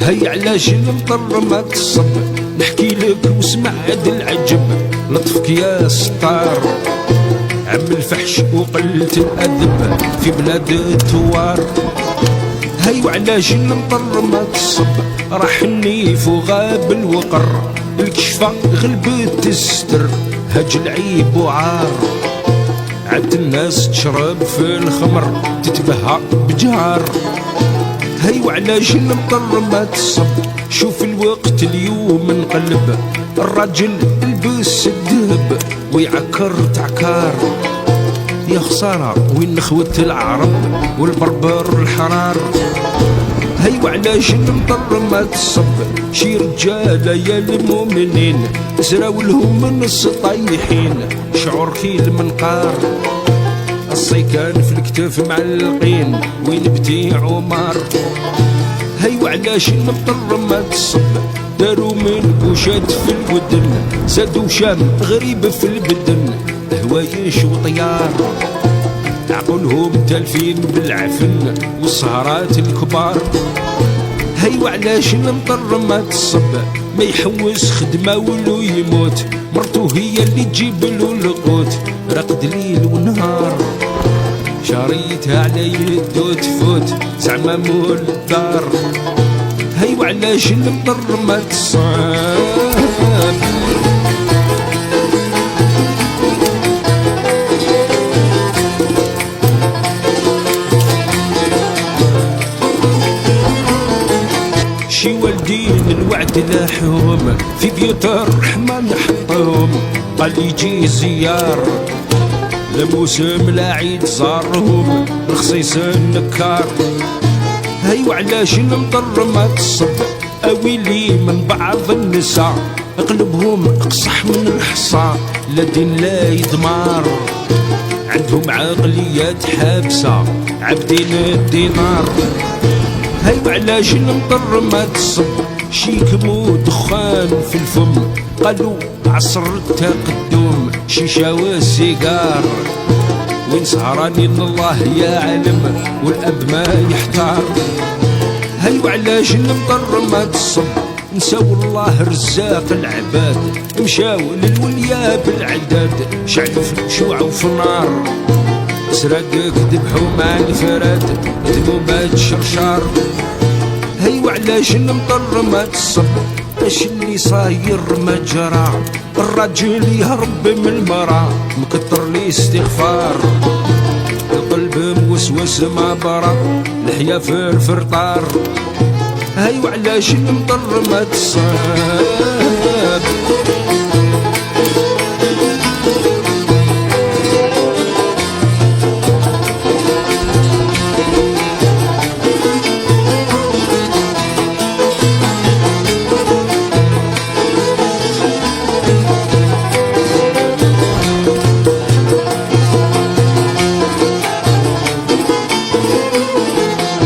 هي علاش المطر ما تصب، نحكي لك واسمع هاد العجب. لطفك يا ستار عم الفحش وقلة الأدب في بلاد الثوار. هي وعلاش المطر ما تصب، راح النيف وغاب الوقر، الكشفة غلبت الستر، هج العيب وعار. عد الناس تشرب في الخمر تتبهى بجهار. هي وعلاش المطر ما تصب، شوف الوقت اليوم انقلب، الراجل البس الذهب ويعكر تعكار. يا خسارة وين نخوة العرب والبربر الحرار. هي وعلاش المطر ما تصب، شي رجالة يا المؤمنين زراو لهم من السطايحين شعور كي المنقار. الصيكان في الكتاف معلقين وين بدي عمر. هي وعلاش المطر ما تصب، داروا من بوشات في الودن، زادوا شام غريب في البدن، هوايش وطيار. عقولهم تالفين بالعفن والسهرات الكبار. هي وعلاش المطر ما تصب، ما يحوس خدمة ولو يموت، مرتو هي اللي تجيب له القوت، رقد ليل ونهار. شريتها على يدو تفوت زعما مول الدار. هي وعلاش المطر ما تصب. شي والدين الوعد لاحهم في بيوت الرحمن حطهم، قال يجي زيار لموسم لا عيد زارهم رخصيص النكار. هي وعلاش المطر ما تصب، اويلي من بعض النساء قلبهم اقصح من الحصى، لا دين لا يدمار، عندهم عقليات حابسة عابدين الدينار. هي وعلاش المطر ما تصب، شيكمو دخان في الفم قالوا عصر التقدم، شيشة والسيجار. وين سهرانين الله يا علم والأب ما يحتار. هي وعلاش المطر ما تصب، نساو الله رزاق العباد، مشاو للوليا بالعداد، شعلوا في الشوع وفي النار، سرقك ذبحوا مع الفراد ذنوبات شرشار. هي وعلاش المطر ما تصب، اش اللي صاير ما جرى، الراجل يهرب من المرا مكتر لي استغفار، القلب موسوس ما برا الحياة في الفرطار. هي وعلاش المطر ما تصب.